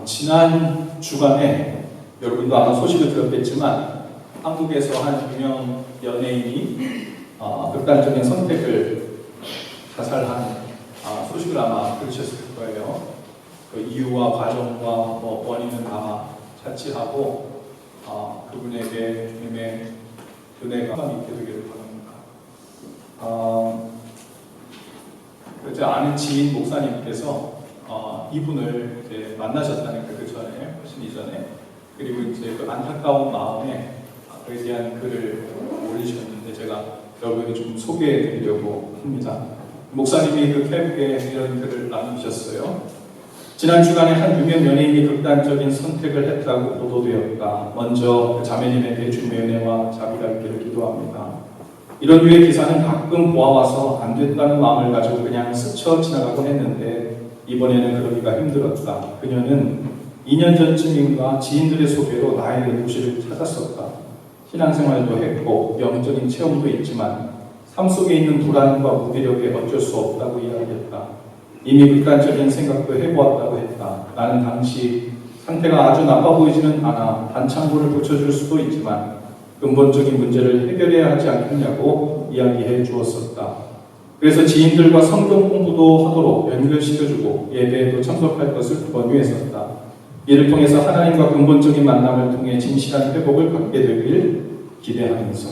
지난 주간에 여러분도 아마 소식을 들었겠지만 한국에서 한 유명 연예인이 극단적인 선택을 자살한 소식을 아마 들으셨을 거예요. 그 이유와 과정과 원인은 아마 차치하고 그분에게 주님의 은혜가 있게 되기를 바랍니다. 그제 아는 지인 목사님께서 이분을 이제 만나셨다는 그 전에, 훨씬 이전에, 그리고 이제 그 안타까운 마음에 그에 대한 글을 올리셨는데 제가 여러분에게 좀 소개해 드리려고 합니다. 목사님이 그 페북에 이런 글을 남기셨어요. 지난 주간에 한 유명 연예인이 극단적인 선택을 했다고 보도되었다. 먼저 자매님에게 주님의 은혜와 자비가 있기를 기도합니다. 이런 류의 기사는 가끔 보아와서 안 됐다는 마음을 가지고 그냥 스쳐 지나가곤 했는데 이번에는 그러기가 힘들었다. 그녀는 2년 전쯤인가 지인들의 소개로 나의 도시를 찾았었다. 신앙생활도 했고 영적인 체험도 있지만 삶 속에 있는 불안과 무기력에 어쩔 수 없다고 이야기했다. 이미 극단적인 생각도 해보았다고 했다. 나는 당시 상태가 아주 나빠 보이지는 않아 반창고를 붙여줄 수도 있지만 근본적인 문제를 해결해야 하지 않겠냐고 이야기해 주었었다. 그래서 지인들과 성경 공부도 하도록 연결시켜주고 예배에도 참석할 것을 권유했었다. 이를 통해서 하나님과 근본적인 만남을 통해 진실한 회복을 갖게 되길 기대하면서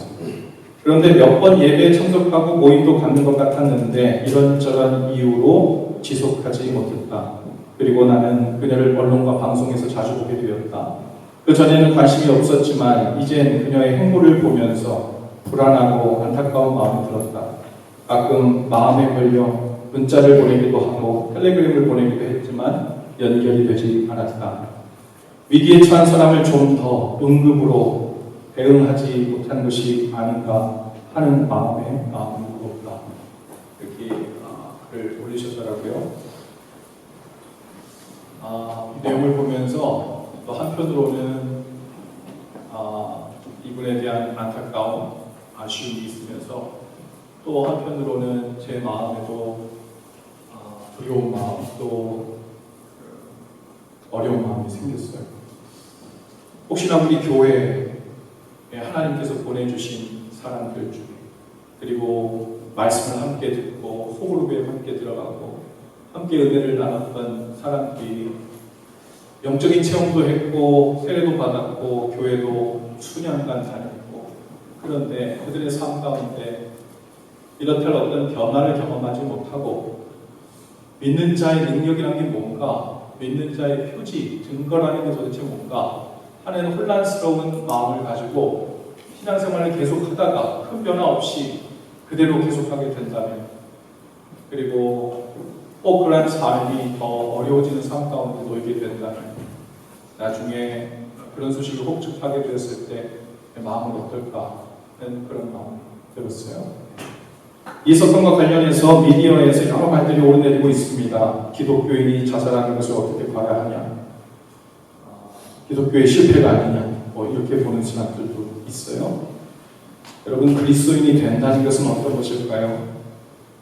그런데 몇 번 예배에 참석하고 모임도 갖는 것 같았는데 이런저런 이유로 지속하지 못했다. 그리고 나는 그녀를 언론과 방송에서 자주 보게 되었다. 그 전에는 관심이 없었지만 이젠 그녀의 행보를 보면서 불안하고 안타까운 마음이 들었다. 가끔 마음에 걸려 문자를 보내기도 하고 텔레그램을 보내기도 했지만 연결이 되지 않았다. 위기에 처한 사람을 좀 더 응급으로 대응하지 못한 것이 아닌가 하는 마음이 무겁다. 이렇게 글을 올리셨더라고요. 이 내용을 보면서 또 한편으로는 이분에 대한 안타까움, 아쉬움이 있으면서 또 한편으로는 제 마음에도 두려운 마음, 또 어려운 마음이 생겼어요. 혹시나 우리 교회에 하나님께서 보내주신 사람들 중에 그리고 말씀을 함께 듣고 소그룹에 함께 들어가고 함께 은혜를 나눴던 사람들이 영적인 체험도 했고 세례도 받았고 교회도 수년간 다녔고 그런데 그들의 삶 가운데 이렇듯 어떤 변화를 경험하지 못하고 믿는 자의 능력이라는 게 뭔가, 믿는 자의 표지, 증거라는 게 도대체 뭔가 하는 혼란스러운 마음을 가지고 신앙생활을 계속하다가 큰 변화 없이 그대로 계속하게 된다면, 그리고 꼭 그런 삶이 더 어려워지는 삶 가운데 놓이게 된다면 나중에 그런 소식을 혹접하게 되었을 때 내 마음은 어떨까 하는 그런 마음이 들었어요. 이 사건과 관련해서 미디어에서 여러 말들이 오르내리고 있습니다. 기독교인이 자살하는 것을 어떻게 봐야 하냐, 기독교의 실패가 아니냐, 이렇게 보는 사람들도 있어요. 여러분, 그리스도인이 된다는 것은 어떤 것일까요?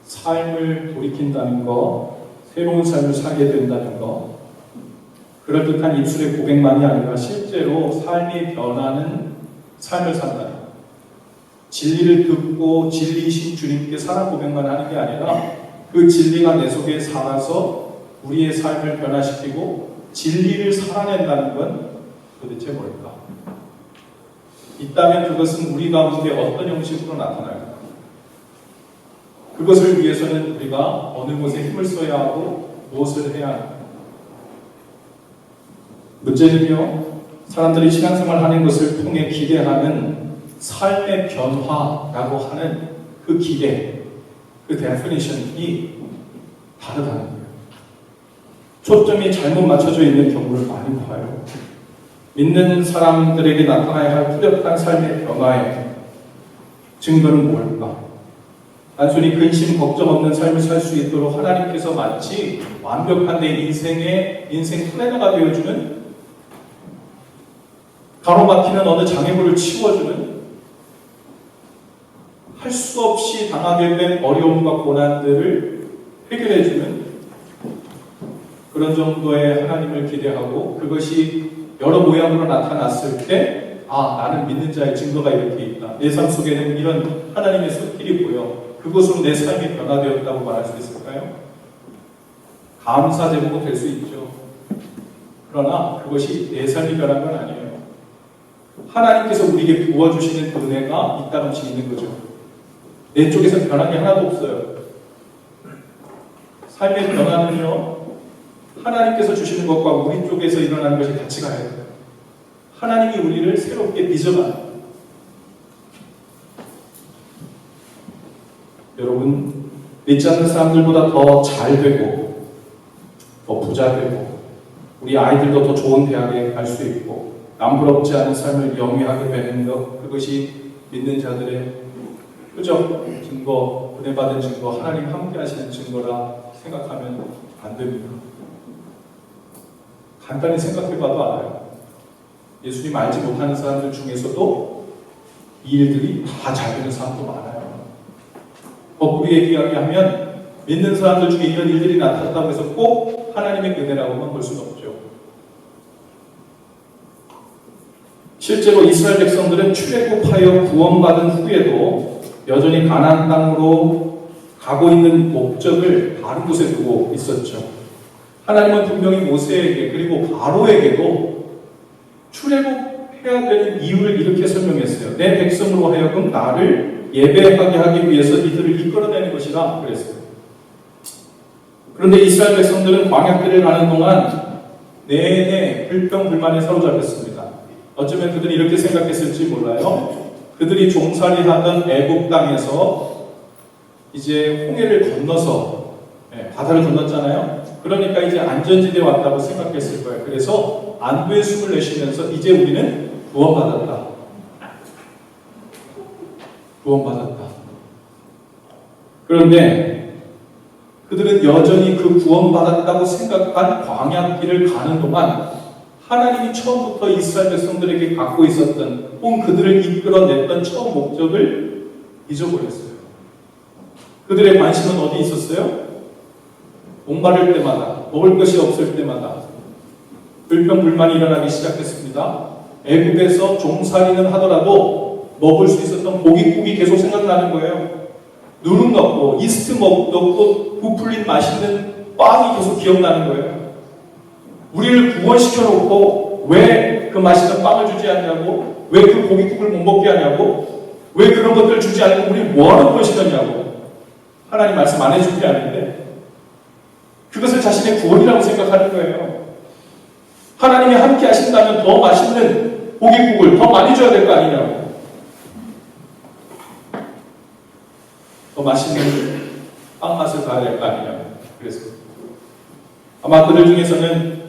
삶을 돌이킨다는 것, 새로운 삶을 살게 된다는 것, 그럴듯한 입술의 고백만이 아니라 실제로 삶이 변하는 삶을 산다는 것. 진리를 듣고 진리이신 주님께 사랑 고백만 하는 게 아니라 그 진리가 내 속에 살아서 우리의 삶을 변화시키고 진리를 살아낸다는 건 도대체 뭘까? 있다면 그것은 우리 가운데 어떤 형식으로 나타날까? 그것을 위해서는 우리가 어느 곳에 힘을 써야 하고 무엇을 해야 할까? 문제는요, 사람들이 신앙생활 하는 것을 통해 기대하는 삶의 변화라고 하는 그 기대, 그 데피니션이 다르다는 거예요. 초점이 잘못 맞춰져 있는 경우를 많이 봐요. 믿는 사람들에게 나타나야 할 뚜렷한 삶의 변화의 증거는 뭘까? 단순히 근심, 걱정 없는 삶을 살 수 있도록 하나님께서 마치 완벽한 내 인생 플래너가 되어주는, 가로막히는 어느 장애물을 치워주는, 할 수 없이 당하게 된 어려움과 고난들을 해결해주는 그런 정도의 하나님을 기대하고 그것이 여러 모양으로 나타났을 때 나는 믿는 자의 증거가 이렇게 있다. 내 삶 속에는 이런 하나님의 손길이 보여. 그것으로 내 삶이 변화되었다고 말할 수 있을까요? 감사 제목은 될 수 있죠. 그러나 그것이 내 삶이 변한 건 아니에요. 하나님께서 우리에게 부어주시는 은혜가 잇따름씩 있는 거죠. 내 쪽에서 변한 게 하나도 없어요. 삶의 변화는요, 하나님께서 주시는 것과 우리 쪽에서 일어나는 것이 같이 가야 돼요. 하나님이 우리를 새롭게 빚어가는. 여러분, 믿지 않는 사람들보다 더 잘 되고, 더 부자 되고, 우리 아이들도 더 좋은 대학에 갈 수 있고, 남부럽지 않은 삶을 영위하게 되는 것, 그것이 믿는 자들의 표적 증거, 은혜받은 증거, 하나님 함께 하시는 증거라 생각하면 안 됩니다. 간단히 생각해봐도 알아요. 예수님 알지 못하는 사람들 중에서도 이 일들이 다 잘 되는 사람도 많아요. 거꾸로 얘기하면 믿는 사람들 중에 이런 일들이 나타났다고 해서 꼭 하나님의 은혜라고만 볼 수는 없죠. 실제로 이스라엘 백성들은 출애굽하여 구원받은 후에도 여전히 가나안 땅으로 가고 있는 목적을 다른 곳에 두고 있었죠. 하나님은 분명히 모세에게 그리고 바로에게도 출애굽해야 되는 이유를 이렇게 설명했어요. 내 백성으로 하여금 나를 예배하게 하기 위해서 이들을 이끌어내는 것이라 그랬어요. 그런데 이스라엘 백성들은 광야길을 가는 동안 내내 불평불만에 사로잡혔습니다. 어쩌면 그들이 이렇게 생각했을지 몰라요. 그들이 종살이하던 애굽 땅에서 이제 홍해를 건너서 바다를 건넜잖아요. 그러니까 이제 안전지대에 왔다고 생각했을 거예요. 그래서 안도의 숨을 내쉬면서 이제 우리는 구원받았다. 구원받았다. 그런데 그들은 여전히 그 구원받았다고 생각한 광야길을 가는 동안 하나님이 처음부터 이스라엘 백성들에게 갖고 있었던 혹은 그들을 이끌어냈던 처음 목적을 잊어버렸어요. 그들의 관심은 어디 있었어요? 목마를 때마다, 먹을 것이 없을 때마다 불평불만이 일어나기 시작했습니다. 애굽에서 종살이는 하더라도 먹을 수 있었던 고깃국이 계속 생각나는 거예요. 누룽 넣고 이스트 넣고 부풀린 맛있는 빵이 계속 기억나는 거예요. 우리를 구원시켜 놓고 왜 그 맛있는 빵을 주지 않냐고, 왜 그 고깃국을 못 먹게 하냐고, 왜 그런 것들을 주지 않고 우리 뭐하러 구원시켰냐고. 하나님 말씀 안 해준 게 아닌데 그것을 자신의 구원이라고 생각하는 거예요. 하나님이 함께 하신다면 더 맛있는 고깃국을 더 많이 줘야 될 거 아니냐고. 더 맛있는 빵 맛을 봐야 될 거 아니냐고. 그래서 아마 그들 중에서는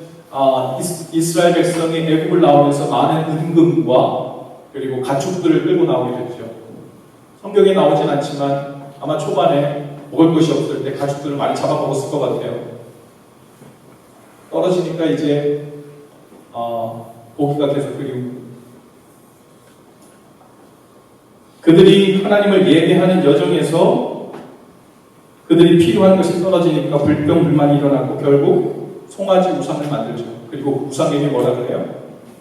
이스라엘 백성이 애굽을 나오면서 많은 은금과 그리고 가축들을 끌고 나오게 됐죠. 성경에 나오진 않지만 아마 초반에 먹을 것이 없을 때 가축들을 많이 잡아먹었을 것 같아요. 떨어지니까 이제 고기가 계속 그리고 그들이 하나님을 예배하는 여정에서 그들이 필요한 것이 떨어지니까 불평불만이 일어나고 결국 송아지 우상을 만들죠. 그리고 우상에게 뭐라 그래요?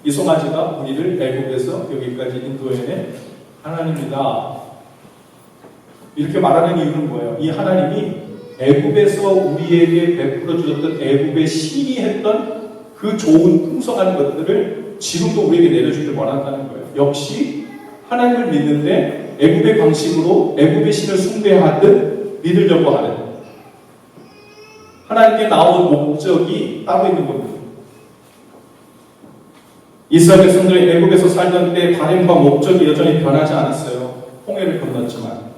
이 송아지가 우리를 애굽에서 여기까지 인도해낸 하나님이다. 이렇게 말하는 이유는 뭐예요? 이 하나님이 애굽에서 우리에게 베풀어 주셨던 애굽의 신이 했던 그 좋은 풍성한 것들을 지금도 우리에게 내려주길 원한다는 거예요. 역시 하나님을 믿는데 애굽의 방식으로 애굽의 신을 숭배하듯 믿으려고 하는 하나님께 나온 목적이 따로 있는 겁니다. 이스라엘 백성들이 애굽에서 살던 때 바램과 목적이 여전히 변하지 않았어요. 홍해를 건넜지만.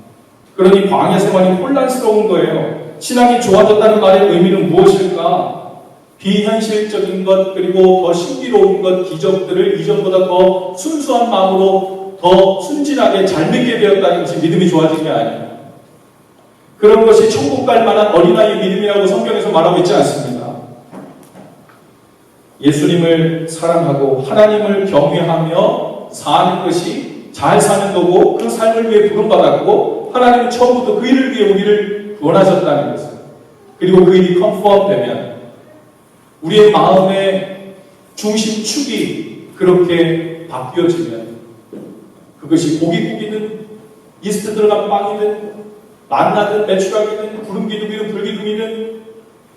그러니 광야 생활이 혼란스러운 거예요. 신앙이 좋아졌다는 말의 의미는 무엇일까? 비현실적인 것 그리고 더 신비로운 것 기적들을 이전보다 더 순수한 마음으로 더 순진하게 잘 믿게 되었다는 것이 믿음이 좋아진 게 아니에요. 그런 것이 천국 갈 만한 어린아이의 믿음이라고 성경에서 말하고 있지 않습니다. 예수님을 사랑하고 하나님을 경외하며 사는 것이 잘 사는 거고 그 삶을 위해 부름받았고 하나님은 처음부터 그 일을 위해 우리를 구원하셨다는 것을 그리고 그 일이 컨펌되면 우리의 마음의 중심축이 그렇게 바뀌어지면 그것이 고깃국이든 이스트 들어간 빵이든 만나든 메추라기든 구름기둥이든 불기둥이든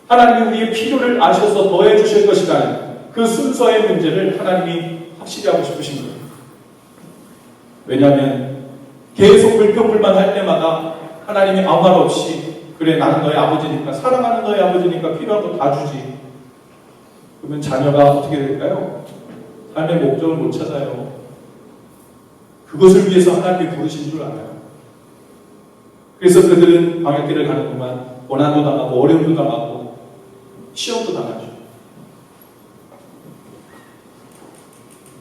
하나님이 우리의 필요를 아셔서 더해 주실 것이라는 그 순서의 문제를 하나님이 확실히 하고 싶으신 거예요. 왜냐하면 계속 불평불만할 때마다 하나님이 아무 말 없이 그래 나는 너의 아버지니까 사랑하는 너의 아버지니까 필요한 거 다 주지. 그러면 자녀가 어떻게 될까요? 삶의 목적을 못 찾아요. 그것을 위해서 하나님이 부르신 줄 알아요. 그래서 그들은 방역길을 가는 동안 고난도 당하고 어려움도 당하고 시험도 당하죠.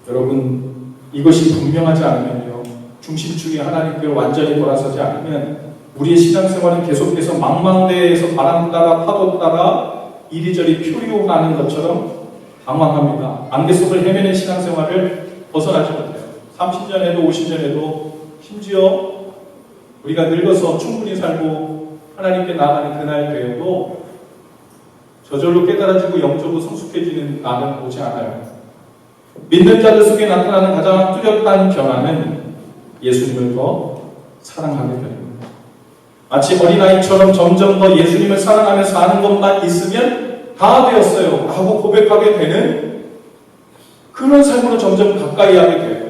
여러분 이것이 분명하지 않으면요, 중심축이 하나님께 완전히 돌아서지 않으면 우리의 신앙생활은 계속해서 망망대해에서 바람 따라 파도 따라 이리저리 표류하는 것처럼 방황합니다. 안개 속을 헤매는 신앙생활을 벗어나지 못해요. 30년에도 50년에도 심지어 우리가 늙어서 충분히 살고 하나님께 나아가는 그날 되어도 저절로 깨달아지고 영적으로 성숙해지는 날은 오지 않아요. 믿는 자들 속에 나타나는 가장 뚜렷한 변화는 예수님을 더 사랑하게 되는 겁니다. 마치 어린아이처럼 점점 더 예수님을 사랑하며 사는 것만 있으면 다 되었어요 하고 고백하게 되는 그런 삶으로 점점 가까이 하게 돼요.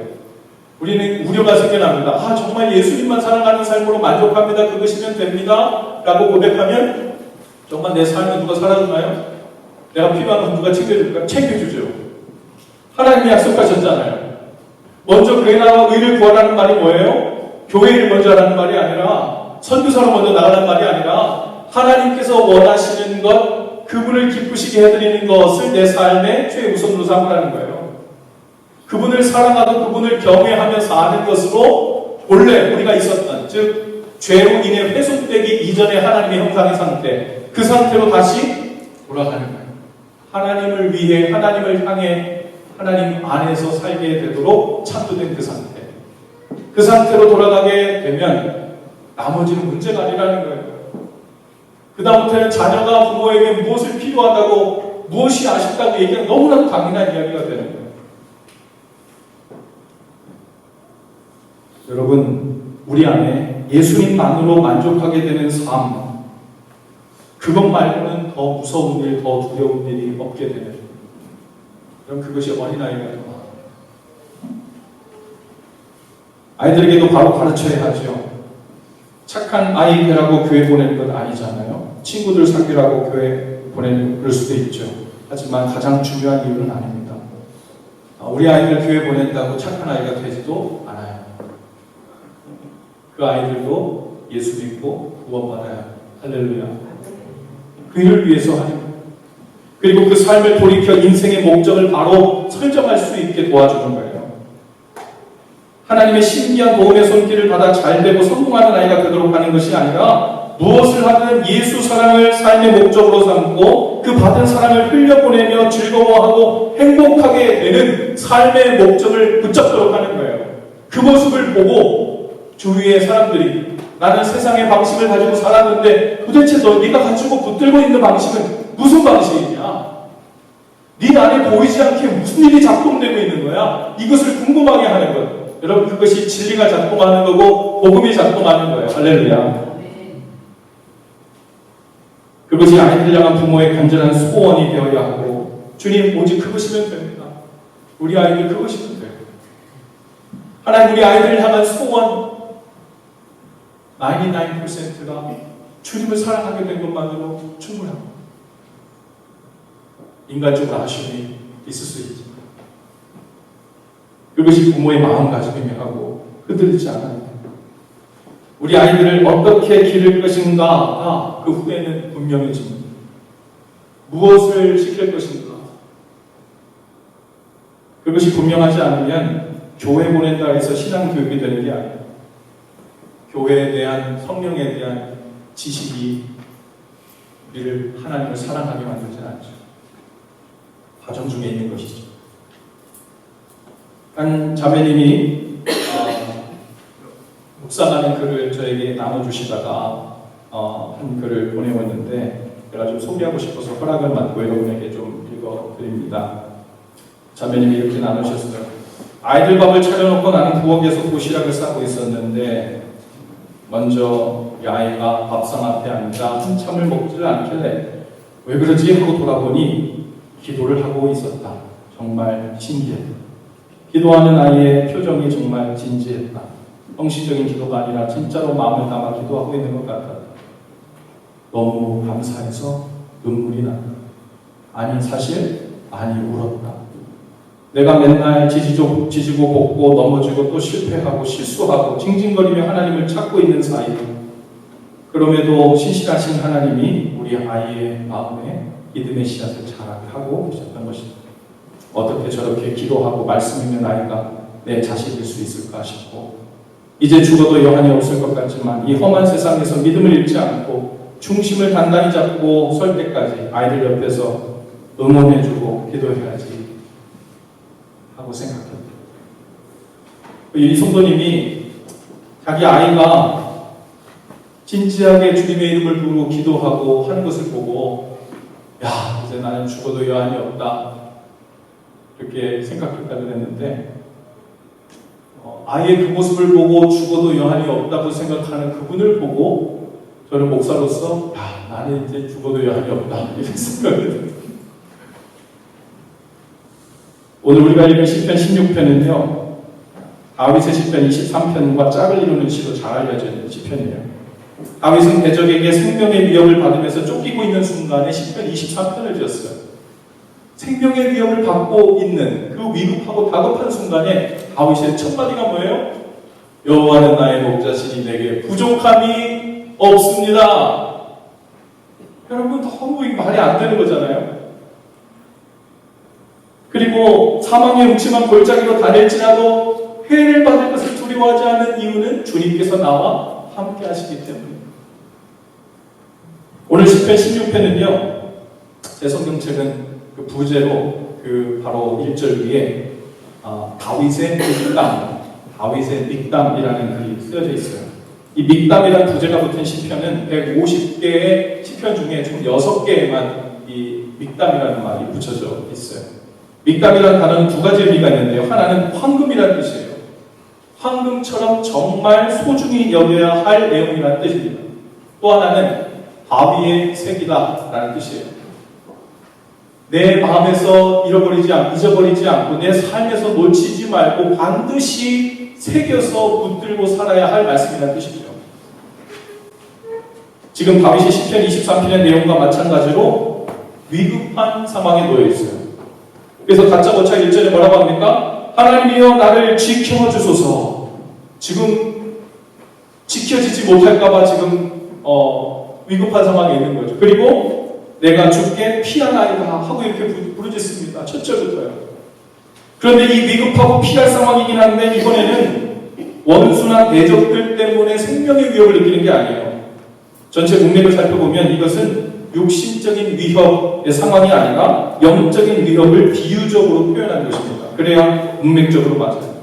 우리는 우려가 생겨납니다. 정말 예수님만 사랑하는 삶으로 만족합니다. 그것이면 됩니다. 라고 고백하면 정말 내 삶을 누가 살아주나요? 내가 필요한 건 누가 챙겨줄까? 챙겨주죠. 하나님이 약속하셨잖아요. 먼저 그의 나라와 의를 구하라는 말이 뭐예요? 교회를 먼저 하라는 말이 아니라 선교사로 먼저 나가라는 말이 아니라 하나님께서 원하시는 것, 그분을 기쁘시게 해드리는 것을 내 삶의 최우선으로 삼으라는 거예요. 그분을 사랑하고 그분을 경외하며 사는 것으로 본래 우리가 있었던, 즉 죄로 인해 훼손되기 이전의 하나님의 형상의 상태, 그 상태로 다시 돌아가는 거예요. 하나님을 위해, 하나님을 향해 하나님 안에서 살게 되도록 창조된 그 상태. 그 상태로 돌아가게 되면 나머지는 문제가 아니라는 거예요. 그 다음부터는 자녀가 부모에게 무엇을 필요하다고, 무엇이 아쉽다고 얘기하면 너무나도 당연한 이야기가 되는 거예요. 여러분, 우리 안에 예수님만으로 만족하게 되는 삶, 그것 말고는 더 무서운 일, 더 두려운 일이 없게 되는, 그럼 그것이 어린아이가 됩니다. 아이들에게도 바로 가르쳐야 하죠. 착한 아이 되라고 교회 보내는 건 아니잖아요. 친구들 사귀라고 교회 보내는, 그럴 수도 있죠. 하지만 가장 중요한 이유는 아닙니다. 우리 아이들 교회 보낸다고 착한 아이가 되지도 않아요. 그 아이들도 예수 믿고 구원받아요. 할렐루야. 그 일을 위해서 하는 거예요. 그리고 그 삶을 돌이켜 인생의 목적을 바로 설정할 수 있게 도와주는 거예요. 하나님의 신기한 도움의 손길을 받아 잘되고 성공하는 아이가 되도록 하는 것이 아니라 무엇을 하든 예수 사랑을 삶의 목적으로 삼고 그 받은 사랑을 흘려보내며 즐거워하고 행복하게 되는 삶의 목적을 붙잡도록 하는 거예요. 그 모습을 보고 주위의 사람들이 나는 세상의 방식을 가지고 살았는데 도대체 네가 가지고 붙들고 있는 방식은 무슨 방식이냐? 네 안에 보이지 않게 무슨 일이 작동되고 있는 거야? 이것을 궁금하게 하는 것. 여러분, 그것이 진리가 작동하는 거고 복음이 작동하는 거예요. 할렐루야. 그것이 아이들 향한 부모의 간절한 소원이 되어야 하고, 주님 오직 그것이면 됩니다. 우리 아이들 그것이면 돼요. 하나님, 우리 아이들을 향한 소원 99%가 주님을 사랑하게 된 것만으로 충분합니다. 인간적으로 아쉬움이 있을 수 있지만 그것이 부모의 마음가짐이며 하고 흔들리지 않아야 됩니다. 우리 아이들을 어떻게 기를 것인가가 그 후에는 분명해집니다. 무엇을 시킬 것인가, 그것이 분명하지 않으면 교회 보낸다 해서 신앙교육이 되는 게 아니에요. 교회에 대한, 성령에 대한 지식이 우리를 하나님을 사랑하게 만들지 않죠. 과정 중에 있는 것이죠. 한 자매님이 묵상하는 글을 저에게 나눠주시다가 한 글을 보내왔는데 제가 좀 소개하고 싶어서 허락을 받고 여러분에게 좀 읽어드립니다. 자매님이 이렇게 나누셨어요. 아이들 밥을 차려놓고 나는 부엌에서 도시락을 싸고 있었는데 먼저 이 아이가 밥상 앞에 앉아 한참을 먹지를 않길래 왜 그러지 하고 돌아보니 기도를 하고 있었다. 정말 신기했다. 기도하는 아이의 표정이 정말 진지했다. 형식적인 기도가 아니라 진짜로 마음을 담아 기도하고 있는 것 같았다. 너무 감사해서 눈물이 났다. 아니 사실 많이 울었다. 내가 맨날 지지고 볶고 넘어지고 또 실패하고 실수하고 징징거리며 하나님을 찾고 있는 사이, 그럼에도 신실하신 하나님이 우리 아이의 마음에 믿음의 씨앗을 자라게 하고 계셨던 것입니다. 어떻게 저렇게 기도하고 말씀 있는 아이가 내 자식일 수 있을까 싶고, 이제 죽어도 여한이 없을 것 같지만 이 험한 세상에서 믿음을 잃지 않고 중심을 단단히 잡고 설 때까지 아이들 옆에서 응원해주고 기도해야지 하고 생각합니다. 이 성도님이 자기 아이가 진지하게 주님의 이름을 부르고 기도하고 하는 것을 보고, 야, 이제 나는 죽어도 여한이 없다, 이렇게 생각했다고 했는데, 아이의 그 모습을 보고 죽어도 여한이 없다고 생각하는 그분을 보고 저는 목사로서, 야, 나는 이제 죽어도 여한이 없다, 이런 생각을 했습니다. 오늘 우리가 읽은 시편 16편은요, 다윗의 시편 23편과 짝을 이루는 시로 잘 알려져 있는 시편이에요. 다윗은 대적에게 생명의 위협을 받으면서 쫓기고 있는 순간에 시편 23편을 지었어요. 생명의 위협을 받고 있는 그 위급하고 다급한 순간에 다윗의 첫 마디가 뭐예요? 여호와는 나의 목자시니 내게 부족함이 없습니다. 여러분, 너무 말이 안 되는 거잖아요. 그리고 사망의 음침한 골짜기로 다닐지라도 해를 받을 것을 두려워하지 않는 이유는 주님께서 나와 함께 하시기 때문입니다. 오늘 시편 16편은요, 제 성경책은 그 부제로 바로 1절 위에 다윗의 믹담이라는 글이 쓰여져 있어요. 이 믹담이라는 부제가 붙은 시편은 150개의 시편 중에 총 6개에만 이 믹담이라는 말이 붙여져 있어요. 믹담이라는 단어는 두 가지 의미가 있는데요. 하나는 황금이라는 뜻이에요. 황금처럼 정말 소중히 여겨야 할 내용이라는 뜻입니다. 또 하나는 바위의 색이다 라는 뜻이에요. 내 마음에서 잊어버리지 않고 내 삶에서 놓치지 말고 반드시 새겨서 붙들고 살아야 할 말씀이라는 뜻이죠. 지금 다윗이 시편 23편의 내용과 마찬가지로 위급한 상황에 놓여 있어요. 그래서 다짜고짜 1절에 뭐라고 합니까? 하나님이여 나를 지켜주소서. 지금 지켜지지 못할까봐 지금 위급한 상황에 있는 거죠. 그리고 내가 죽게 피하나이다 하고 이렇게 부르짖습니다. 첫 절부터요. 그런데 이 위급하고 피할 상황이긴 한데 이번에는 원수나 대적들 때문에 생명의 위협을 느끼는 게 아니에요. 전체 문맥을 살펴보면 이것은 육신적인 위협의 상황이 아니라 영적인 위협을 비유적으로 표현한 것입니다. 그래야 문맥적으로 맞아요.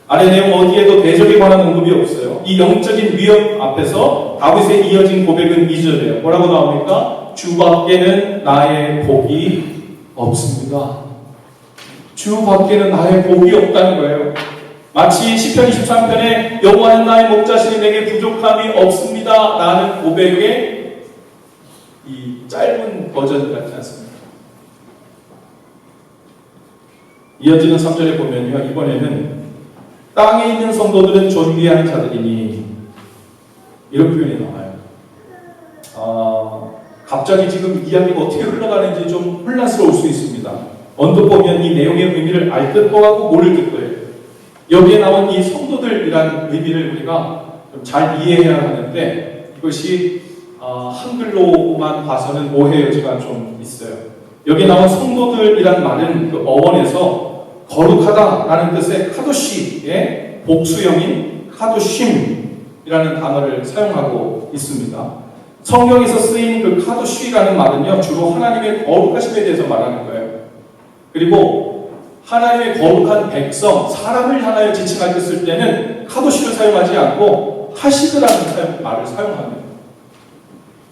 아래 내용 어디에도 대적에 관한 언급이 없어요. 이 영적인 위협 앞에서 다윗의 이어진 고백은 2절이에요. 뭐라고 나옵니까? 주 밖에는 나의 복이 없습니다. 주 밖에는 나의 복이 없다는 거예요. 마치 시편 23편에 여호와는 나의 목자시니 내게 부족함이 없습니다 라는 고백의 이 짧은 버전 같지 않습니까? 이어지는 3절에 보면요, 이번에는 땅에 있는 성도들은 존귀한 자들이니 이런 표현이 나와요. 갑자기 지금 이야기가 어떻게 흘러가는지 좀 혼란스러울 수 있습니다. 언뜻 보면 이 내용의 의미를 알 듯도 하고 모를 듯도 해요. 여기에 나온 이 성도들이라는 의미를 우리가 좀 잘 이해해야 하는데 이것이 한글로만 봐서는 오해 여지가 좀 있어요. 여기 나온 성도들이란 말은 그 어원에서 거룩하다라는 뜻의 카도시의 복수형인 카도쉼이라는 단어를 사용하고 있습니다. 성경에서 쓰인 그 카도쉬라는 말은요, 주로 하나님의 거룩하심에 대해서 말하는 거예요. 그리고 하나님의 거룩한 백성, 사람을 향하여 지칭할 때 쓸 때는 카도쉬를 사용하지 않고 하시드라는 말을 사용합니다.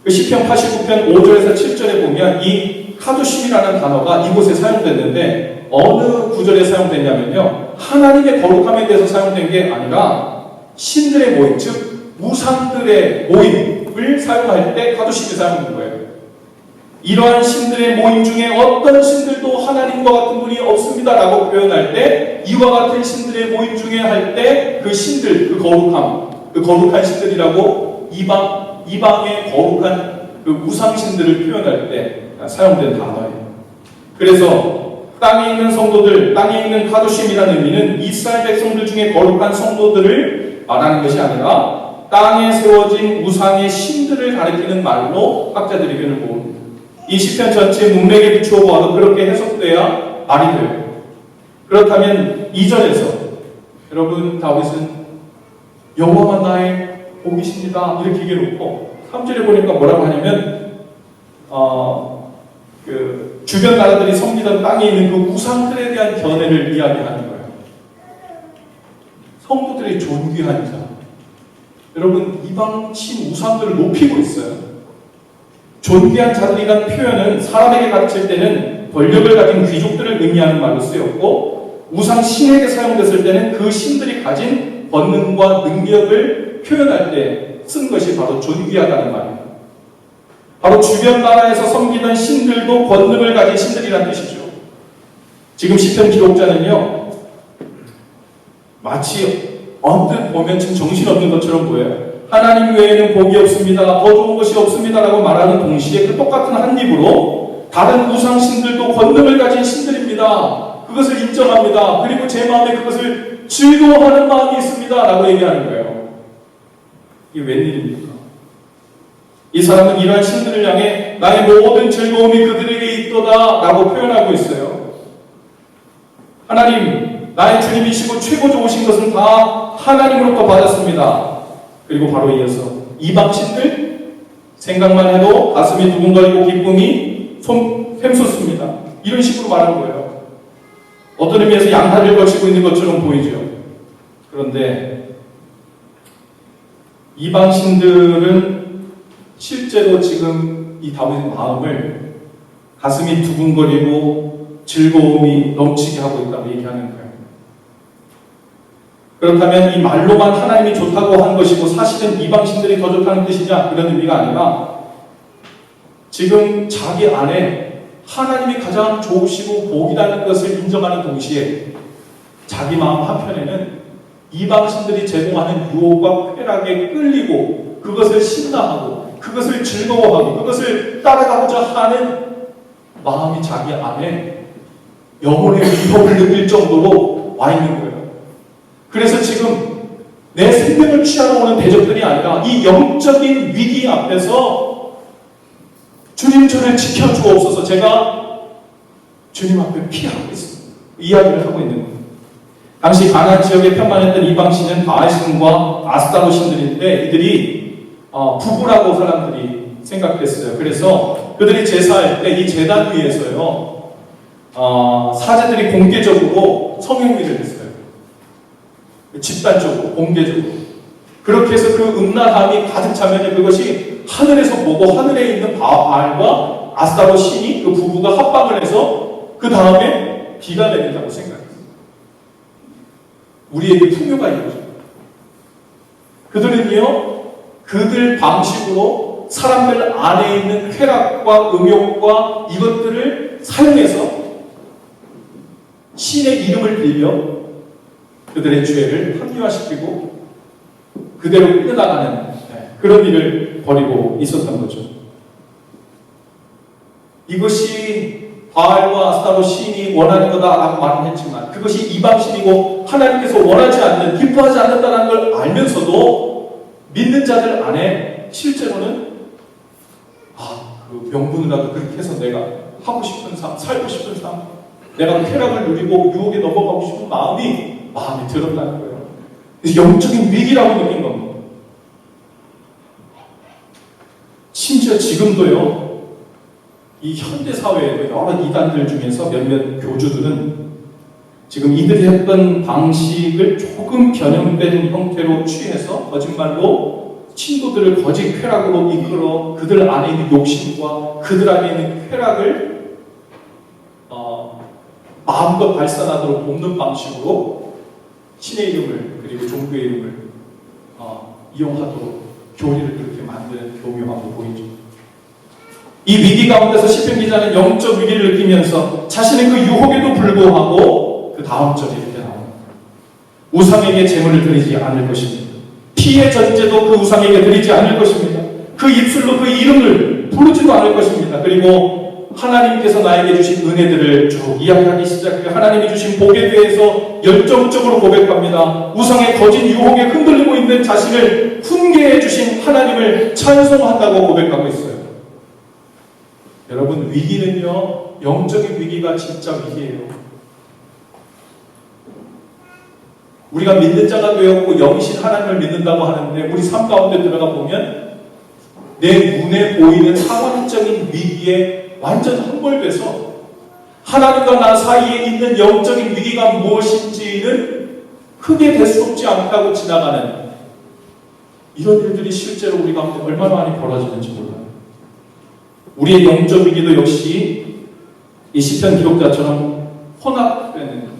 그 시편 89편 5절에서 7절에 보면 이 카도심이라는 단어가 이곳에 사용됐는데 어느 구절에 사용됐냐면요. 하나님의 거룩함에 대해서 사용된 게 아니라 신들의 모임, 즉 우상들의 모임을 사용할 때 카도심이 사용된 거예요. 이러한 신들의 모임 중에 어떤 신들도 하나님과 같은 분이 없습니다 라고 표현할 때 이와 같은 신들의 모임 중에 할 때 그 신들, 그 거룩한 신들이라고 이방의 거룩한 그 우상신들을 표현할 때 사용된 단어예요. 그래서 땅에 있는 성도들, 땅에 있는 카도심이라는 의미는 이스라엘 백성들 중에 거룩한 성도들을 말하는 것이 아니라 땅에 세워진 우상의 신들을 가리키는 말로 학자들이 의견을 모읍니다. 이 시편 전체 문맥에 비추어 보아도 그렇게 해석돼야 말이 돼요. 그렇다면 2절에서 여러분 다윗은 여호와만 나의 복이십니다 이렇게 얘기해놓고 3절에 보니까 뭐라고 하냐면 그 주변 나라들이 섬기던 땅에 있는 그 우상들에 대한 견해를 이야기하는 거예요. 성도들의 존귀한 자. 여러분 이방 신 우상들을 높이고 있어요. 존귀한 자들이라는 표현은 사람에게 가르칠 때는 권력을 가진 귀족들을 의미하는 말로 쓰였고 우상 신에게 사용됐을 때는 그 신들이 가진 권능과 능력을 표현할 때 쓴 것이 바로 존귀하다는 말입니다. 바로 주변 나라에서 섬기던 신들도 권능을 가진 신들이라는 뜻이죠. 지금 시편 기록자는요 마치 언뜻 보면 지금 정신없는 것처럼 보여요. 하나님 외에는 복이 없습니다. 더 좋은 것이 없습니다라고 말하는 동시에 그 똑같은 한 입으로 다른 우상신들도 권능을 가진 신들입니다. 그것을 인정합니다. 그리고 제 마음에 그것을 즐거워하는 마음이 있습니다. 라고 얘기하는 거예요. 이게 웬일입니까? 이 사람은 이러한 신들을 향해 나의 모든 즐거움이 그들에게 있도다 라고 표현하고 있어요. 하나님, 나의 주님이시고 최고 좋으신 것은 다 하나님으로부터 받았습니다. 그리고 바로 이어서 이방신들 생각만 해도 가슴이 두근거리고 기쁨이 샘솟습니다. 이런 식으로 말하는 거예요. 어떤 의미에서 양다리를 거치고 있는 것처럼 보이죠. 그런데 이방신들은 실제로 지금 이 다윗의 마음을 가슴이 두근거리고 즐거움이 넘치게 하고 있다고 얘기하는 거예요. 그렇다면 이 말로만 하나님이 좋다고 한 것이고 사실은 이방신들이 더 좋다는 뜻이냐? 그런 의미가 아니라 지금 자기 안에 하나님이 가장 좋으시고 복이라는 것을 인정하는 동시에 자기 마음 한편에는 이방신들이 제공하는 유혹과 쾌락에 끌리고 그것을 신나하고 그것을 즐거워하고 그것을 따라가고자 하는 마음이 자기 안에 영혼의 위협을 느낄 정도로 와 있는 거예요. 그래서 지금 내 생명을 취하러 오는 대적들이 아니라 이 영적인 위기 앞에서 주님 저를 지켜주옵소서 제가 주님 앞에 피하고 있습니다. 이야기를 하고 있는 거예요. 당시 가나안 지역에 편만했던 이방신은 바알신과 아스타로 신들인데 이들이 부부라고 사람들이 생각했어요. 그래서 그들이 제사할 때 이 제단 위에서요 사제들이 공개적으로 성행위를 했어요. 집단적으로 공개적으로 그렇게 해서 그 음란함이 가득 차면 그것이 하늘에서 보고 하늘에 있는 바알과 아스타로 신이 그 부부가 합방을 해서 그 다음에 비가 내린다고 생각했어요. 우리에게 풍요가 이루어져. 그들은요, 그들 방식으로 사람들 안에 있는 쾌락과 음욕과 이것들을 사용해서 신의 이름을 빌려 그들의 죄를 합리화시키고 그대로 끌려나가는 그런 일을 벌이고 있었던 거죠. 이것이 바알과 아스타로 신이 원하는 거다라고 말은 했지만 그것이 이방신이고 하나님께서 원하지 않는, 기뻐하지 않는다는 걸 알면서도 믿는 자들 안에 실제로는 그 명분이라도 그렇게 해서 내가 하고 싶은 삶, 살고 싶은 삶, 내가 쾌락을 누리고 유혹에 넘어가고 싶은 마음이 들었다는 거예요. 그래서 영적인 위기라고 느낀 겁니다. 심지어 지금도요, 이 현대사회에도 여러 이단들 중에서 몇몇 교주들은 지금 이들이 했던 방식을 조금 변형된 형태로 취해서 거짓말로 친구들을 거짓 쾌락으로 이끌어 그들 안에 있는 욕심과 그들 안에 있는 쾌락을 마음껏 발산하도록 돕는 방식으로 신의 이름을 그리고 종교의 이름을 이용하도록 교리를 그렇게 만드는 교묘함을 보이죠. 이 위기 가운데서 시편 기자는 영적 위기를 느끼면서 자신의 그 유혹에도 불구하고 그 다음 절이 이렇게 나옵니다. 우상에게 제물을 드리지 않을 것입니다. 피의 전제도 그 우상에게 드리지 않을 것입니다. 그 입술로 그 이름을 부르지도 않을 것입니다. 그리고 하나님께서 나에게 주신 은혜들을 쭉 이야기하기 시작해요. 하나님이 주신 복에 대해서 열정적으로 고백합니다. 우상의 거짓 유혹에 흔들리고 있는 자신을 훈계해 주신 하나님을 찬송한다고 고백하고 있어요. 여러분, 위기는요, 영적인 위기가 진짜 위기예요. 우리가 믿는 자가 되었고 영이신 하나님을 믿는다고 하는데 우리 삶 가운데 들어가 보면 내 눈에 보이는 상황적인 위기에 완전 함몰돼서 하나님과 나 사이에 있는 영적인 위기가 무엇인지는 크게 대수롭지 않다고 지나가는 이런 일들이 실제로 우리 가운데 얼마나 많이 벌어지는지 몰라요. 우리의 영적 위기도 역시 이 시편 기록자처럼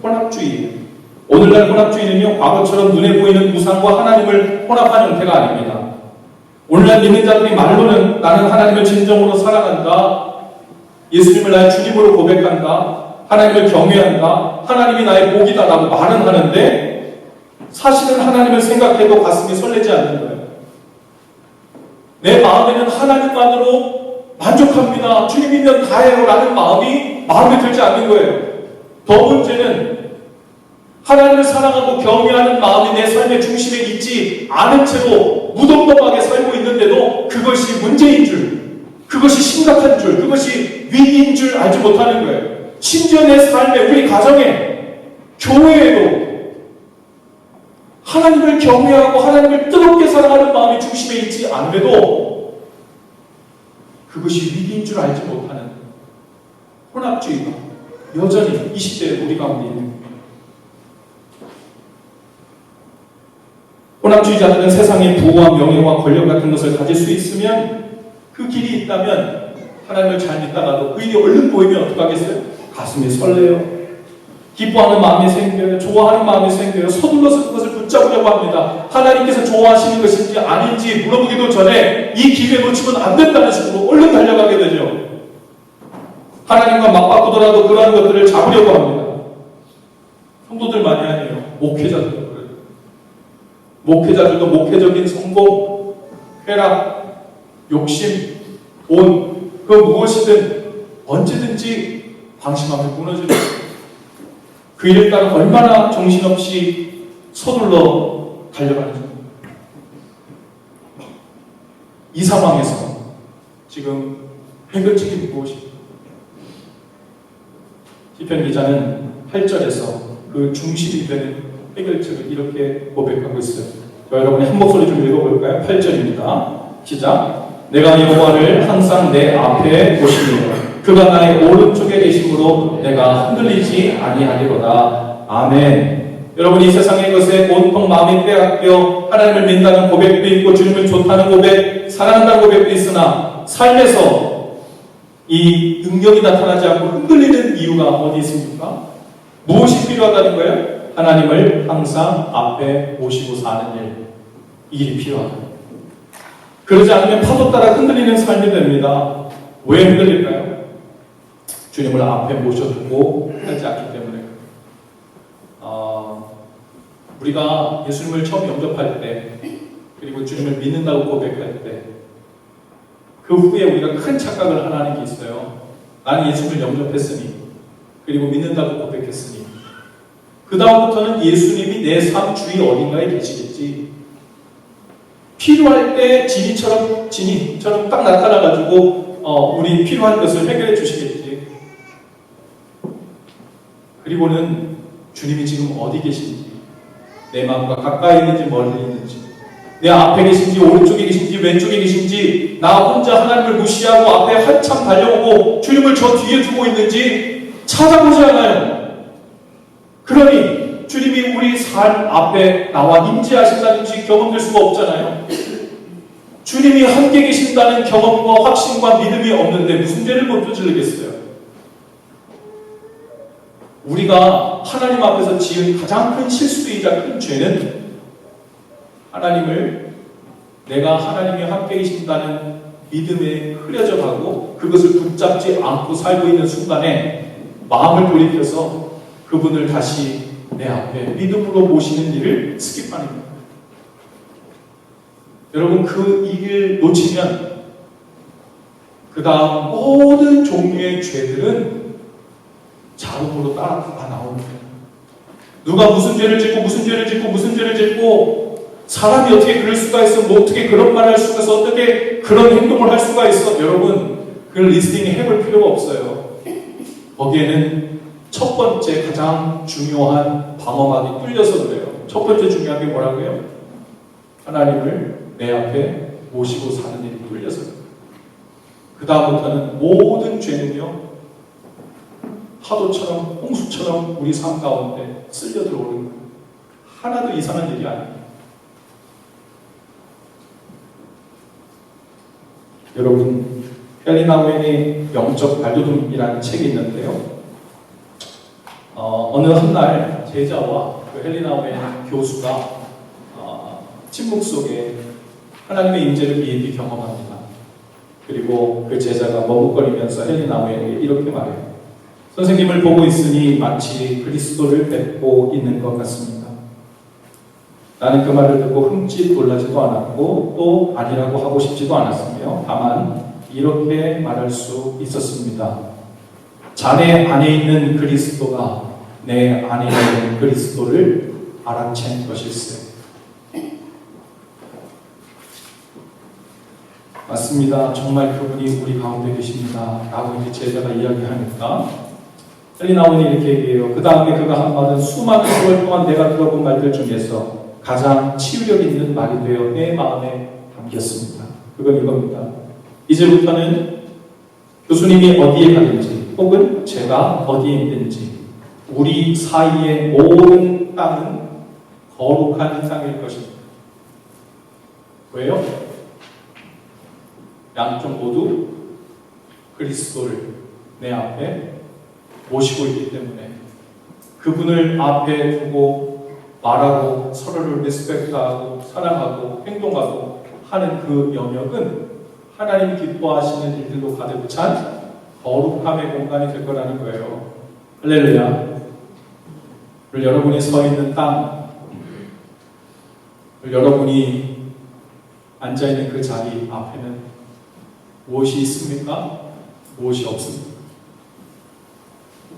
혼합주의예요. 오늘날 혼합주의는요, 과거처럼 눈에 보이는 우상과 하나님을 혼합한 형태가 아닙니다. 오늘날 믿는 자들이 말로는 나는 하나님을 진정으로 사랑한다, 예수님을 나의 주님으로 고백한다, 하나님을 경외한다, 하나님이 나의 복이다 라고 말은 하는데 사실은 하나님을 생각해도 가슴이 설레지 않는 거예요. 내 마음에는 하나님만으로 만족합니다, 주님이면 다해요 라는 마음이 마음에 들지 않는 거예요. 더 문제는 하나님을 사랑하고 경외하는 마음이 내 삶의 중심에 있지 않은 채로 무덤덤하게 살고 있는데도 그것이 문제인 줄, 그것이 심각한 줄, 그것이 위기인 줄 알지 못하는 거예요. 심지어 내 삶에, 우리 가정에, 교회에도 하나님을 경외하고 하나님을 뜨겁게 사랑하는 마음이 중심에 있지 않음에도 그것이 위기인 줄 알지 못하는 혼합주의가 여전히 20대 우리 가운데 있는 거예요. 혼합주의자들은 세상의 부와 명예와 권력 같은 것을 가질 수 있으면, 그 길이 있다면 하나님을 잘 믿다가도 그 일이 얼른 보이면 어떡하겠어요? 가슴이 설레요. 기뻐하는 마음이 생겨요. 좋아하는 마음이 생겨요. 서둘러서 그것을 붙잡으려고 합니다. 하나님께서 좋아하시는 것인지 아닌지 물어보기도 전에 이 기회 놓치면 안 된다는 식으로 얼른 달려가게 되죠. 하나님과 맞바꾸더라도 그러한 것들을 잡으려고 합니다. 성도들만이 아니에요. 목회자들도 목회적인 성공, 쾌락, 욕심, 돈, 그 무엇이든 언제든지 방심하면 무너지죠. 그 일을 따라 얼마나 정신없이 서둘러 달려가는지. 이 상황에서 지금 해결책이 무엇입니까? 시편 기자는 8절에서 그 중심이 되는 해결책을 이렇게 고백하고 있어요. 여러분이 한 목소리 좀 읽어볼까요? 8절입니다. 시작. 내가 여호와를 항상 내 앞에 보시며 그가 나의 오른쪽에 계심으로 내가 흔들리지 아니하리로다. 아멘. 여러분, 이 세상의 것에 온통 마음이 빼앗겨 하나님을 믿는다는 고백도 있고 주님을 좋다는 고백, 사랑한다는 고백도 있으나 삶에서 이 능력이 나타나지 않고 흔들리는 이유가 어디 있습니까? 무엇이 필요하다는 거예요? 하나님을 항상 앞에 모시고 사는 일, 이 일이 필요하다. 그러지 않으면 파도 따라 흔들리는 삶이 됩니다. 왜 흔들릴까요? 주님을 앞에 모셔두고 하지 않기 때문에. 우리가 예수님을 처음 영접할 때, 그리고 주님을 믿는다고 고백할 때, 그 후에 우리가 큰 착각을 하나 하는 게 있어요. 나는 예수님을 영접했으니, 그리고 믿는다고 고백했으니, 그 다음부터는 예수님이 내 삶 주위 어딘가에 계시겠지. 필요할 때 지니처럼 딱 나타나가지고 우리 필요한 것을 해결해 주시겠지. 그리고는 주님이 지금 어디 계신지, 내 마음과 가까이 있는지 멀리 있는지, 내 앞에 계신지 오른쪽에 계신지 왼쪽에 계신지, 나 혼자 하나님을 무시하고 앞에 한참 달려오고 주님을 저 뒤에 두고 있는지 찾아보지 않아요. 그러니 주님이 우리 삶 앞에 나와 임재하신다든지 경험될 수가 없잖아요. 주님이 함께 계신다는 경험과 확신과 믿음이 없는데 무슨 죄를 못 저지르겠어요? 우리가 하나님 앞에서 지은 가장 큰 실수이자 큰 죄는 하나님을 내가 하나님이 함께 계신다는 믿음에 흐려져 가고 그것을 붙잡지 않고 살고 있는 순간에 마음을 돌이켜서 그분을 다시 내 앞에 믿음으로 모시는 일을 스킵하는 거예요. 여러분, 그 일을 놓치면 그 다음 모든 종류의 죄들은 자동으로 따라 나오는 거예요. 누가 무슨 죄를 짓고 무슨 죄를 짓고 무슨 죄를 짓고 사람이 어떻게 그럴 수가 있어? 뭐 어떻게 그런 말을 할 수가 있어? 어떻게 그런 행동을 할 수가 있어? 여러분, 그 리스팅 해볼 필요가 없어요. 거기에는 첫 번째 가장 중요한 방어막이 뚫려서 그래요. 첫 번째 중요한 게 뭐라고요? 하나님을 내 앞에 모시고 사는 일이 뚫려서 그래요. 그 다음부터는 모든 죄는요, 파도처럼 홍수처럼 우리 삶 가운데 쓸려 들어오는 거예요. 하나도 이상한 일이 아니에요. 여러분, 헬리 나우엔의 영적 발돋움이라는 책이 있는데요. 어느 날 제자와 그 헬리 나우엔 교수가 침묵 속에 하나님의 임재를 미리 경험합니다. 그리고 그 제자가 머뭇거리면서 헬리 나우엔에게 이렇게 말해요. 선생님을 보고 있으니 마치 그리스도를 뵙고 있는 것 같습니다. 나는 그 말을 듣고 흠칫 놀라지도 않았고 또 아니라고 하고 싶지도 않았으며 다만 이렇게 말할 수 있었습니다. 자네 안에 있는 그리스도가 내 안에 있는 그리스도를 알아챈 것일세. 맞습니다. 정말 그분이 우리 가운데 계십니다. 라고 이제 제자가 이야기하니까 헬리 나우엔이 이렇게 얘기해요. 그 다음에 그가 한 말은 수많은 세월 동안 내가 들어본 말들 중에서 가장 치유력 있는 말이 되어 내 마음에 담겼습니다. 그건 이겁니다. 이제부터는 교수님이 어디에 가든지 혹은 제가 어디에 있든지 우리 사이의 모든 땅은 거룩한 땅일 것입니다. 왜요? 양쪽 모두 그리스도를 내 앞에 모시고 있기 때문에 그분을 앞에 두고 말하고 서로를 리스펙트하고 사랑하고 행동하고 하는 그 영역은 하나님 기뻐하시는 일들로 가득 찬 거룩함의 공간이 될 거라는 거예요. 할렐루야. 여러분이 서 있는 땅, 여러분이 앉아있는 그 자리 앞에는 무엇이 있습니까? 무엇이 없습니까?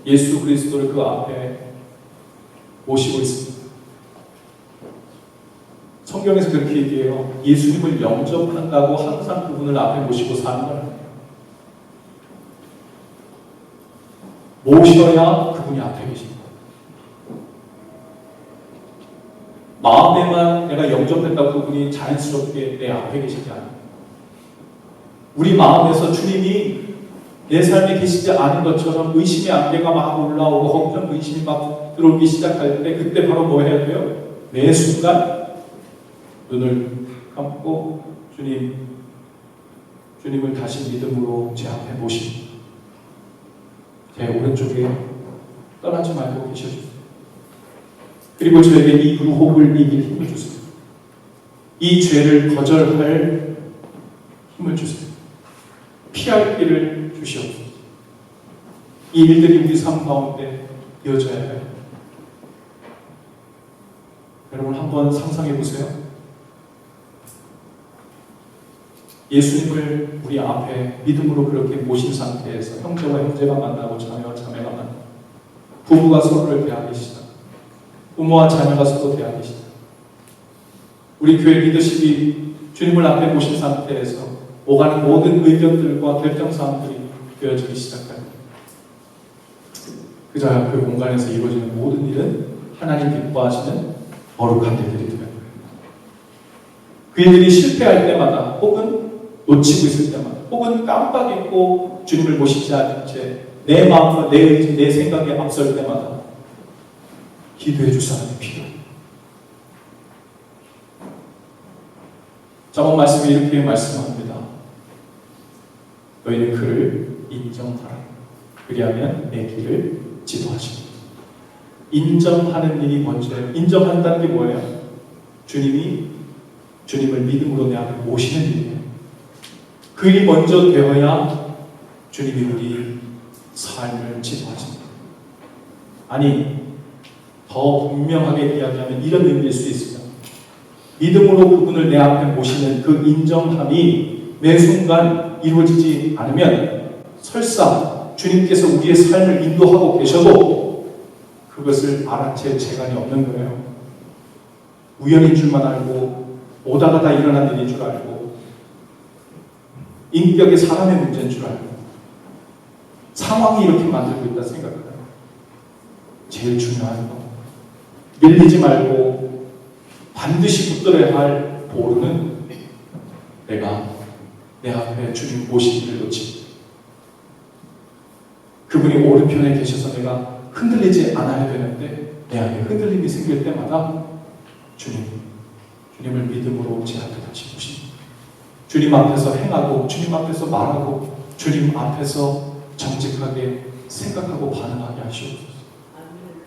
예수 그리스도를 그 앞에 모시고 있습니다. 성경에서 그렇게 얘기해요. 예수님을 영접한다고 항상 그분을 앞에 모시고 사는 거예요. 모셔야 그분이 앞에 계십니다. 마음에만 내가 영접했다고 그분이 자연스럽게 내 앞에 계시지 않아요. 우리 마음에서 주님이 내 삶에 계시지 않은 것처럼 의심의 안개가 막 올라오고 걱정, 의심이 막 들어오기 시작할 때 그때 바로 뭐 해야 돼요? 매 순간 눈을 감고 주님을 다시 믿음으로 제 앞에 모십니다. 제 오른쪽에 떠나지 말고 계셔주세요. 그리고 저에게 이 유혹을 이길 힘을 주세요. 이 죄를 거절할 힘을 주세요. 피할 길을 주시옵소서. 이 일들이 우리 삶 가운데 이어져야 해요. 여러분 한번 상상해 보세요. 예수님을 우리 앞에 믿음으로 그렇게 모신 상태에서 형제와 형제가 만나고 자매와 자매가 만나고 부부가 서로를 대하기 시작, 부모와 자녀가 서로 대하기 시작. 우리 교회 리더십이 주님을 앞에 모신 상태에서 오가는 모든 의견들과 결정사항들이 되어지기 시작합니다. 그저 그 공간에서 이루어지는 모든 일은 하나님 기뻐하시는 거룩한 일들이 되는 거예요. 그 일들이 실패할 때마다 혹은 놓치고 있을 때마다 혹은 깜빡 잊고 주님을 모시지 않은 채 내 마음과 내 의지, 내 생각에 앞설 때마다 기도해 줄 사람이 필요해요. 저번 말씀에 이렇게 말씀합니다. 너희는 그를 인정하라. 그리하면 내 길을 지도하십니다. 인정하는 일이 먼저예요. 인정한다는 게 뭐예요? 주님을 믿음으로 내 앞에 모시는 일이에요. 그 일이 먼저 되어야 주님이 우리 삶을 지도하십니다. 아니, 더 분명하게 이야기하면 이런 의미일 수 있습니다. 믿음으로 그분을 내 앞에 모시는 그 인정함이 매 순간 이루어지지 않으면 설사 주님께서 우리의 삶을 인도하고 계셔도 그것을 알아챌 재간이 없는 거예요. 우연인 줄만 알고 오다가 다 일어난 일인 줄 알고 인격의 사람의 문제인 줄 알고 상황이 이렇게 만들고 있다 생각해요. 제일 중요한 거 밀리지 말고 반드시 붙들어야 할 보루는 내가 내 앞에 주님 모시기를 놓지 그분이 오른편에 계셔서 내가 흔들리지 않아야 되는데 내 안에 흔들림이 생길 때마다 주님을 믿음으로 제 앞에 다시 모십니다. 주님 앞에서 행하고 주님 앞에서 말하고 주님 앞에서 정직하게 생각하고 반응하게 하시옵소서.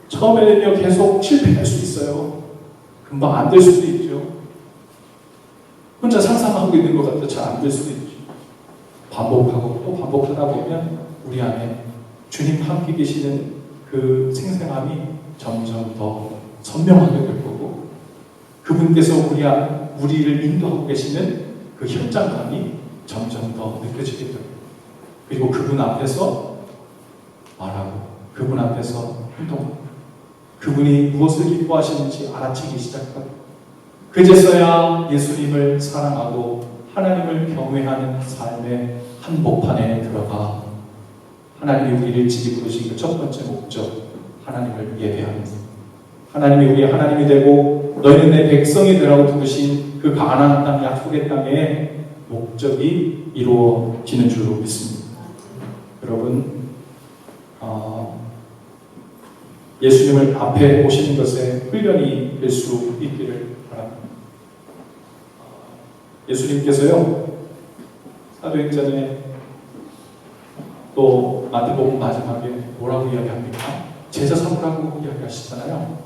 처음에는요 계속 실패할 수 있어요. 금방 안 될 수도 있죠. 혼자 상상하고 있는 것 같아 잘 안 될 수도 있죠. 반복하고 또 반복하다 보면 우리 안에 주님 함께 계시는 그 생생함이 점점 더 선명하게 될 거고 그분께서 우리를 인도하고 계시는 그 현장감이 점점 더 느껴지게 되고 그리고 그분 앞에서 말하고 그분 앞에서 행동하고 그분이 무엇을 기뻐하시는지 알아채기 시작하고 그제서야 예수님을 사랑하고 하나님을 경외하는 삶의 한복판에 들어가 하나님이 우리를 지기 부르신 그 첫 번째 목적 하나님을 예배하면서 하나님이 우리의 하나님이 되고 너희는 내 백성이 되라고 부르신 그 가나안 땅 약속의 땅의 목적이 이루어지는 줄로 믿습니다. 여러분 예수님을 앞에 모시는 것에 훈련이 될 수 있기를 바랍니다. 예수님께서요 사도행전에 또 마태복음 마지막에 뭐라고 이야기합니까? 제자 삼으라고 이야기하시잖아요.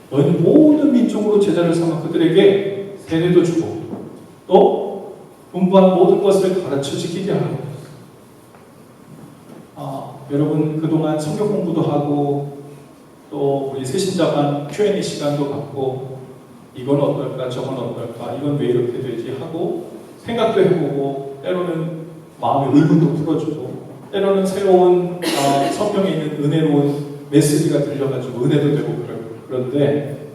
너희는 모든 민족으로 제자를 삼아 그들에게 세례도 주고 또 분부한 모든 것을 가르쳐 지키게 하라고. 여러분 그동안 성경 공부도 하고 또 우리 새신자반 Q&A 시간도 갖고 이건 어떨까 저건 어떨까 이건 왜 이렇게 되지 하고 생각도 해보고 때로는 마음의 의문도 풀어주고 때로는 새로운 성경에 있는 은혜로운 메시지가 들려가지고 은혜도 되고 그런데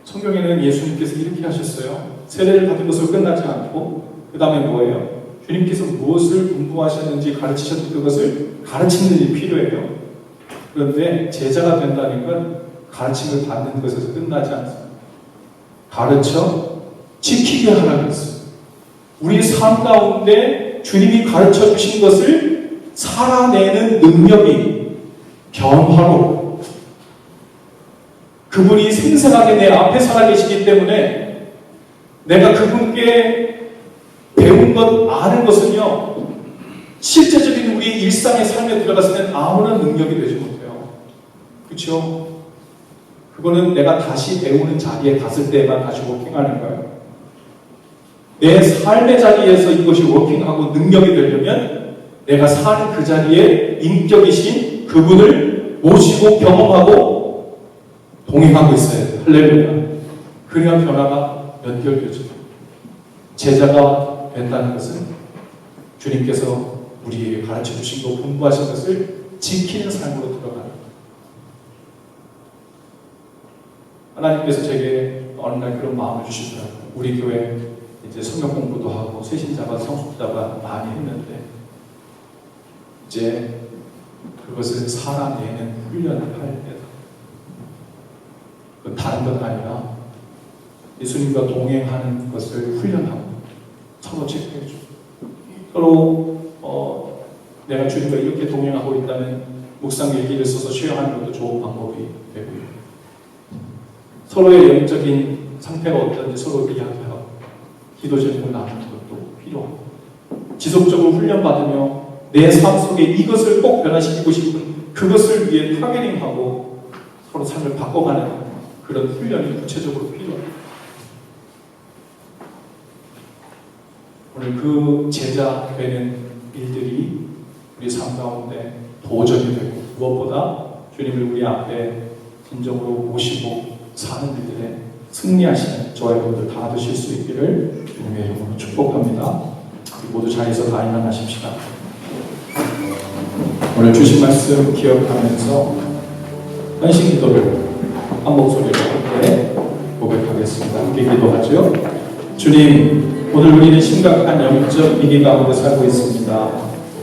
성경에는 예수님께서 이렇게 하셨어요. 세례를 받은 것으로 끝나지 않고 그 다음에 뭐예요? 주님께서 무엇을 분부하셨는지 가르치셨는지 그것을 가르치는 일이 필요해요. 그런데 제자가 된다는 건 가르침을 받는 것에서 끝나지 않습니다. 가르쳐 지키게 하라고 했어요. 우리 삶 가운데 주님이 가르쳐 주신 것을 살아내는 능력이 변화로 그분이 생생하게 내 앞에 살아계시기 때문에 내가 그분께 배운 것, 아는 것은요 실제적인 우리 일상의 삶에 들어갔을 땐 아무런 능력이 되지 못해요. 그렇죠? 그거는 내가 다시 배우는 자리에 갔을 때만 다시 워킹하는 거예요. 내 삶의 자리에서 이것이 워킹하고 능력이 되려면 내가 사는 그 자리에 인격이신 그분을 모시고 경험하고 동행하고 있어야 돼요. 할렐루야. 그래야 변화가 연결되죠. 제자가 된다는 것은 주님께서 우리에게 가르쳐 주신 것, 분부하신 것을 지키는 삶으로 들어가는 하나님께서 제게 어느 날 그런 마음을 주시더라고요. 우리 교회 이제 성경 공부도 하고 새신자가 성숙자가 많이 했는데 이제 그것을 살아내는 훈련을 할 때다. 그 다른 것 아니라 예수님과 동행하는 것을 훈련하고 서로 체크해주고 서로 내가 주님과 이렇게 동행하고 있다면 묵상 일기를 써서 쉐어하는 것도 좋은 방법이 되고요. 서로의 영적인 상태가 어떤지 서로 이야기하고 기도 제목을 나누는 것도 필요하고 지속적으로 훈련받으며 내 삶 속에 이것을 꼭 변화시키고 싶은 그것을 위해 타겟링하고 서로 삶을 바꿔가는 그런 훈련이 구체적으로 필요합니다. 오늘 그 제자 되는 일들이 우리 삶 가운데 도전이 되고 무엇보다 주님을 우리 앞에 진정으로 모시고 사는 일들에 승리하시는 저와 여러분들 다 되실 수 있기를 주님의 이름으로 축복합니다. 우리 모두 자리에서 다 일어나십시다. 오늘 주신 말씀 기억하면서 헌신 기도를 한 목소리로 함께 고백하겠습니다. 함께 기도하죠. 주님, 오늘 우리는 심각한 영적 위기 가운데 살고 있습니다.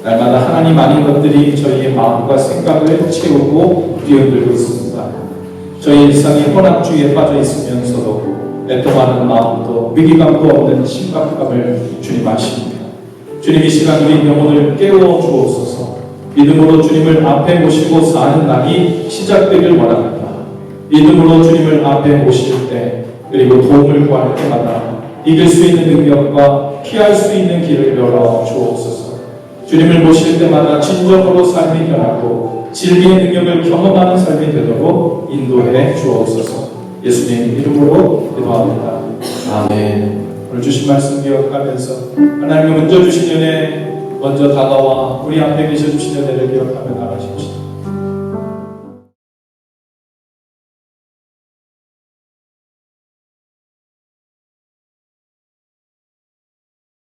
날마다 하나님 아닌 것들이 저희의 마음과 생각을 채우고 뒤흔들고 있습니다. 저희 일상이 혼합주의에 빠져 있으면서도 애통하는 마음도 위기감도 없는 심각함을 주님 아십니다. 주님, 이 시간 우리 영혼을 깨워 주옵소서. 믿음으로 주님을 앞에 모시고 사는 날이 시작되길 원합니다. 믿음으로 주님을 앞에 모실 때, 그리고 도움을 구할 때마다 이길 수 있는 능력과 피할 수 있는 길을 열어 주옵소서. 주님을 모실 때마다 진정으로 삶이 변하고 진리의 능력을 경험하는 삶이 되도록 인도해 주옵소서. 예수님 이름으로 기도합니다. 아멘. 오늘 주신 말씀 기억하면서 하나님이 먼저 주신 은혜, 먼저 다가와 우리 앞에 계셔 주신 은혜를 기억하며 나가십시오.